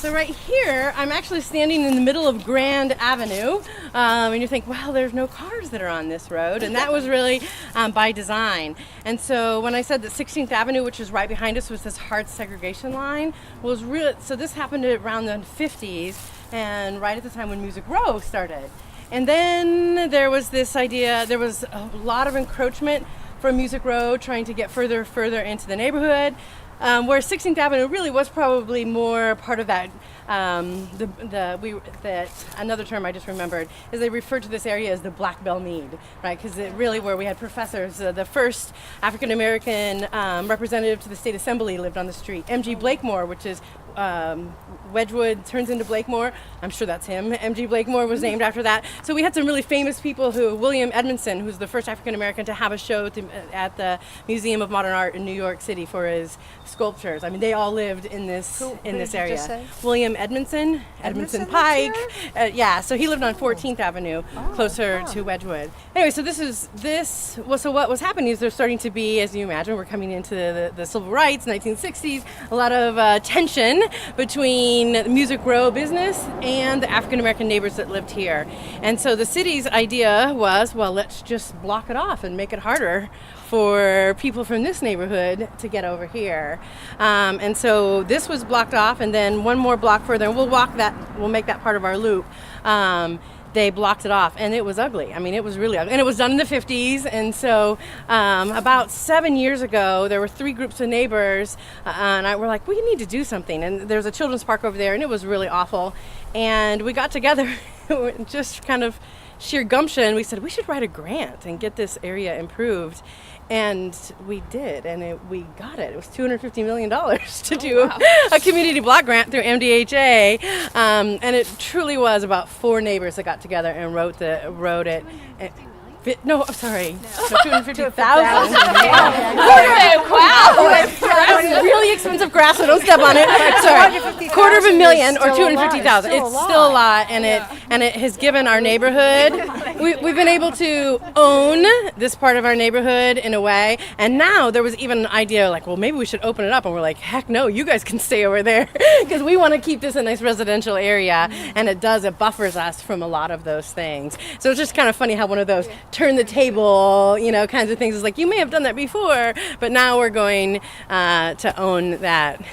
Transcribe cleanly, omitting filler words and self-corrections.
So right here, I'm actually standing in the middle of Grand Avenue, and you think, well, there's no cars that are on this road, and that was really by design. And so when I said that 16th Avenue, which is right behind us, was this hard segregation line, was real. So this happened around the 50s, and right at the time when Music Row started. And then there was this idea, there was a lot of encroachment from Music Row trying to get further into the neighborhood. Where 16th Avenue really was probably more part of that. Another term I just remembered is they referred to this area as the Black Bell Mead, right? Because it really where we had professors. The first African American representative to the state assembly lived on the street. M.G. Blakemore, which is Wedgwood turns into Blakemore. I'm sure that's him. M.G. Blakemore was named after that. So we had some really famous people William Edmondson, who's the first African American to have a show at the Museum of Modern Art in New York City for his sculptures. I mean, they all lived in this area. William Edmondson Pike. So he lived on 14th Avenue, closer to Wedgwood. Anyway, so what was happening is there's starting to be, as you imagine, we're coming into the civil rights, 1960s, a lot of tension between the Music Row business and the African American neighbors that lived here. And so the city's idea was, well, let's just block it off and make it harder for people from this neighborhood to get over here. And so this was blocked off, and then one more block further, and we'll make that part of our loop. They blocked it off, and it was ugly. I mean, it was really ugly. And it was done in the 50s, and so about 7 years ago, there were 3 groups of neighbors, and we're like, we need to do something. And there's a children's park over there, and it was really awful. And we got together, just kind of sheer gumption, we said, we should write a grant and get this area improved. And we did, and we got it. It was $250 million to do a community block grant through MDHA, and it truly was about 4 neighbors that got together and wrote it. No, sorry. No, 250,000. Wow. Really expensive grass, so don't step on it. Sorry. $250,000 or 250,000. It's still a lot, and it has given our neighborhood. We've been able to own this part of our neighborhood in a way, and now there was even an idea like, well, maybe we should open it up, and we're like, heck no, you guys can stay over there because we want to keep this a nice residential area, and it buffers us from a lot of those things. So it's just kind of funny how one of those turn the table, kinds of things is like, you may have done that before, but now we're going to own that